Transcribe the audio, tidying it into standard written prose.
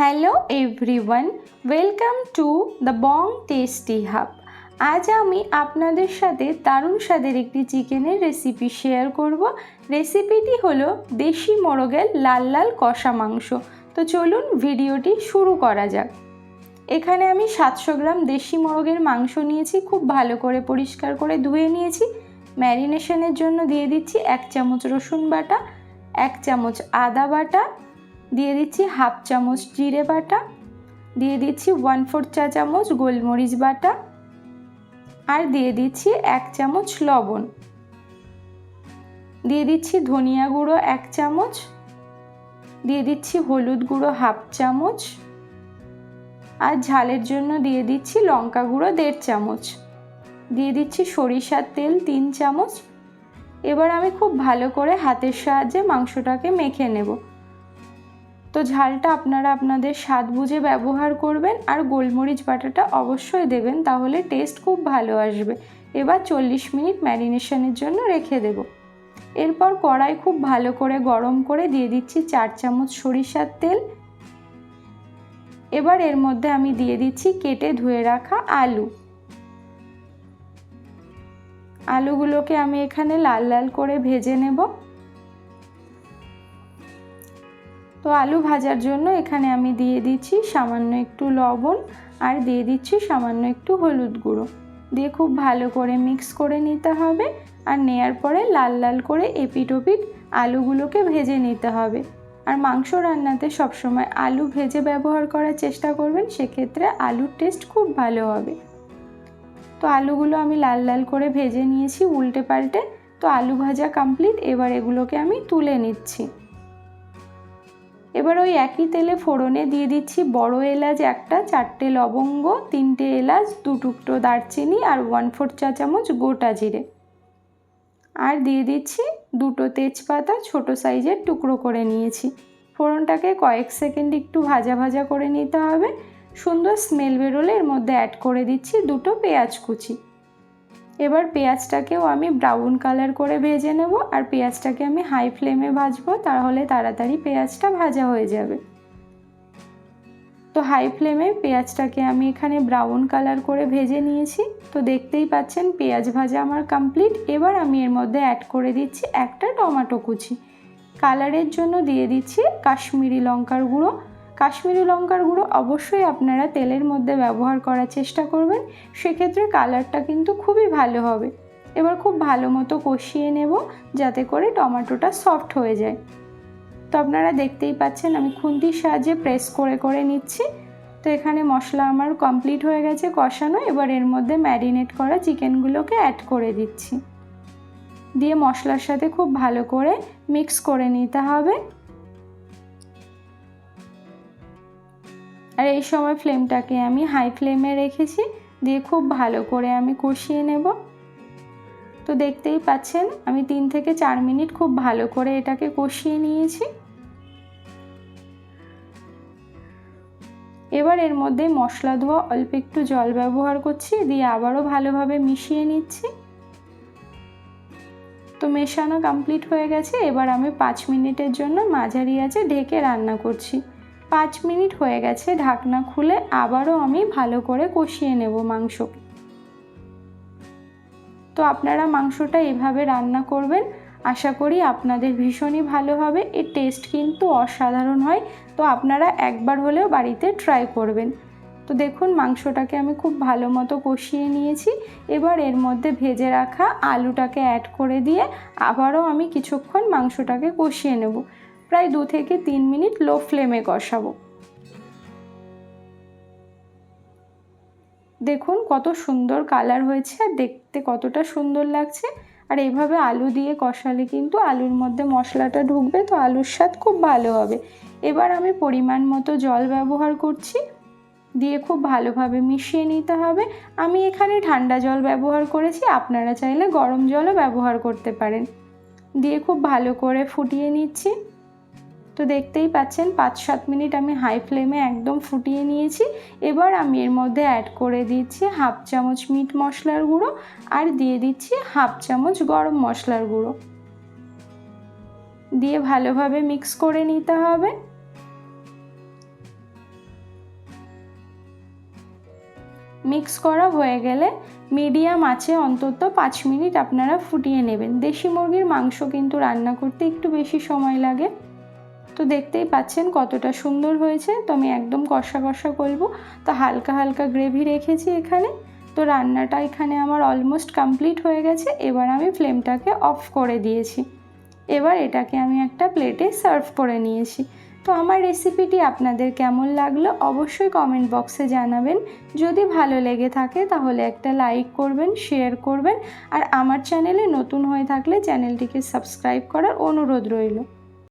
Hello everyone, welcome to the Bong tasty hub. আজ আমি আপনাদের সাথে দারুণ স্বাদের একটি চিকেনের রেসিপি শেয়ার করব। রেসিপিটি হলো দেশি মোরগের লাল লাল কষা মাংস। তো চলুন ভিডিওটি শুরু করা যাক। এখানে আমি 700 গ্রাম দেশি মোরগের মাংস নিয়েছি, খুব ভালো করে পরিষ্কার করে ধুয়ে নিয়েছি। ম্যারিনেশনের জন্য দিয়ে দিচ্ছি 1 চামচ রসুন বাটা, 1 চামচ আদা বাটা, দিয়ে দিচ্ছি হাফ চামচ জিরে বাটা, দিয়ে দিচ্ছি 1/4 চা চামচ গোলমরিচ বাটা, আর দিয়ে দিচ্ছি 1 চামচ লবণ, দিয়ে দিচ্ছি ধনিয়া গুঁড়ো 1 চামচ, দিয়ে দিচ্ছি হলুদ গুঁড়ো হাফ চামচ, আর ঝালের জন্য দিয়ে দিচ্ছি লঙ্কা গুঁড়ো 1.5 চামচ, দিয়ে দিচ্ছি সরিষার তেল 3 চামচ। এবার আমি খুব ভালো করে হাতের সাহায্যে মাংসটাকে মেখে নেব। তো ঝালটা আপনারা আপনাদের স্বাদ বুঝে ব্যবহার করবেন, আর গোলমরিচ বাটাটা অবশ্যই দেবেন, তাহলে টেস্ট খুব ভালো আসবে। এবার 40 মিনিট ম্যারিনেশনের জন্য রেখে দেব। এরপর কড়াই খুব ভালো করে গরম করে দিয়ে দিচ্ছি 4 চামচ সরিষার তেল। এবার এর মধ্যে আমি দিয়ে দিচ্ছি কেটে ধুয়ে রাখা আলুগুলোকে আমি এখানে লাল লাল করে ভেজে নেব। তো আলু ভাজার জন্য এখানে আমি দিয়ে দিচ্ছি সামান্য একটু লবণ, আর দিয়ে দিচ্ছি সামান্য একটু হলুদ গুঁড়ো, দিয়ে খুব ভালো করে মিক্স করে নিতে হবে। আর নেয়ার পরে লাল লাল করে এপিট ওপিট আলুগুলোকে ভেজে নিতে হবে। আর মাংস রান্নাতে সবসময় আলু ভেজে ব্যবহার করার চেষ্টা করবেন, সেক্ষেত্রে আলুর টেস্ট খুব ভালো হবে। তো আলুগুলো আমি লাল লাল করে ভেজে নিয়েছি উল্টে পাল্টে। তো আলু ভাজা কমপ্লিট। এবার এগুলোকে আমি তুলে নিচ্ছি। এবার ওই একই তেলে ফোড়নে দিয়ে দিচ্ছি বড় এলাচ একটা, 4টে লবঙ্গ, 3টে এলাচ, 2 টুকরো দারচিনি, আর 1/4 চা চামচ গোটা জিরে, আর দিয়ে দিচ্ছি 2টো তেজপাতা ছোট সাইজের টুকরো করে নিয়েছি। ফোড়নটাকে কয়েক সেকেন্ড একটু ভাজা ভাজা করে নিতে হবে। সুন্দর স্মেল বেরোলে এর মধ্যে অ্যাড করে দিচ্ছি 2টো পেঁয়াজ কুচি। এবার পেঁয়াজটাকেও আমি ব্রাউন কালার করে ভেজে নেব, আর পেঁয়াজটাকে আমি হাই ফ্লেমে ভাজবো, তাহলে তাড়াতাড়ি পেঁয়াজটা ভাজা হয়ে যাবে। তো হাই ফ্লেমে পেঁয়াজটাকে আমি এখানে ব্রাউন কালার করে ভেজে নিয়েছি। তো দেখতেই পাচ্ছেন পেঁয়াজ ভাজা আমার কমপ্লিট। এবার আমি এর মধ্যে অ্যাড করে দিচ্ছি একটা টমেটো কুচি। কালারের জন্য দিয়ে দিচ্ছি কাশ্মীরি লঙ্কার গুঁড়ো। কাশ্মীরি লঙ্কার গুঁড়ো অবশ্যই আপনারা তেলের মধ্যে ব্যবহার করার চেষ্টা করবেন, সেক্ষেত্রে কালারটা কিন্তু খুবই ভালো হবে। এবার খুব ভালো মতো কষিয়ে নেব, যাতে করে টমেটোটা সফট হয়ে যায়। তো আপনারা দেখতেই পাচ্ছেন আমি খুন্তির সাহায্যে প্রেস করে করে নিচ্ছি। তো এখানে মশলা আমার কমপ্লিট হয়ে গেছে কষানো। এবার এর মধ্যে ম্যারিনেট করা চিকেনগুলোকে অ্যাড করে দিচ্ছি, দিয়ে মশলার সাথে খুব ভালো করে মিক্স করে নিতে হবে। আর এই সময় ফ্লেমটাকে আমি হাই ফ্লেমে রেখেছি, দিয়ে খুব ভালো করে আমি কষিয়ে নেব। তো দেখতেই পাচ্ছেন আমি 3 থেকে 4 মিনিট খুব ভালো করে এটাকে কষিয়ে নিয়েছি। এবার এর মধ্যে মশলা ধোয়া অল্প একটু জল ব্যবহার করছি, দিয়ে আবারও ভালোভাবে মিশিয়ে নিচ্ছি। তো মেশানো কমপ্লিট হয়ে গেছে। এবার আমি 5 মিনিটের জন্য মাঝারি আঁচে ঢেকে রান্না করছি। 5 মিনিট হয়ে গেছে, ঢাকনা খুলে আবারও আমি ভালো করে কষিয়ে নেব মাংসকে। তো আপনারা মাংসটা এভাবে রান্না করবেন, আশা করি আপনাদের ভীষণই ভালো হবে। এর টেস্ট কিন্তু অসাধারণ হয়। তো আপনারা একবার হলেও বাড়িতে ট্রাই করবেন। তো দেখুন মাংসটাকে আমি খুব ভালো মতো কষিয়ে নিয়েছি। এবার এর মধ্যে ভেজে রাখা আলুটাকে অ্যাড করে দিয়ে আবারও আমি কিছুক্ষণ মাংসটাকে কষিয়ে নেব। প্রায় 2 থেকে 3 মিনিট লো ফ্লেমে কষাবো। দেখুন কত সুন্দর কালার হয়েছে, আর দেখতে কতটা সুন্দর লাগছে। আর এইভাবে আলু দিয়ে কষালে কিন্তু আলুর মধ্যে মশলাটা ঢুকবে, তো আলুর স্বাদ খুব ভালো হবে। এবার আমি পরিমাণ মতো জল ব্যবহার করছি, দিয়ে খুব ভালোভাবে মিশিয়ে নিতে হবে। আমি এখানে ঠান্ডা জল ব্যবহার করেছি, আপনারা চাইলে গরম জলও ব্যবহার করতে পারেন। দিয়ে খুব ভালো করে ফুটিয়ে নিচ্ছি। তো দেখতেই পাচ্ছেন 5-7 মিনিট আমি হাই ফ্লেমে একদম ফুটিয়ে নিয়েছি। এবার আমি এর মধ্যে অ্যাড করে দিচ্ছি হাফ চামচ মিট মশলার গুঁড়ো, আর দিয়ে দিচ্ছি হাফ চামচ গরম মশলার গুঁড়ো, দিয়ে ভালোভাবে মিক্স করে নিতে হবে। মিক্স করা হয়ে গেলে মিডিয়াম আঁচে অন্তত 5 মিনিট আপনারা ফুটিয়ে নেবেন। দেশি মুরগির মাংস কিন্তু রান্না করতে একটু বেশি সময় লাগে। তো দেখতেই পাচ্ছেন কতটা সুন্দর হয়েছে। তো আমি একদম কষা কষা করব, তো হালকা হালকা গ্রেভি রেখেছি এখানে। তো রান্নাটা এখানে আমার অলমোস্ট কমপ্লিট হয়ে গেছে। এবার আমি ফ্লেমটাকে অফ করে দিয়েছি। এবার এটাকে আমি একটা প্লেটে সার্ভ করে নিয়েছি। তো আমার রেসিপিটি আপনাদের কেমন লাগলো অবশ্যই কমেন্ট বক্সে জানাবেন। যদি ভালো লেগে থাকে তাহলে একটা লাইক করবেন, শেয়ার করবেন, আর আমার চ্যানেলে নতুন হয়ে থাকলে চ্যানেলটিকে সাবস্ক্রাইব করার অনুরোধ রইল।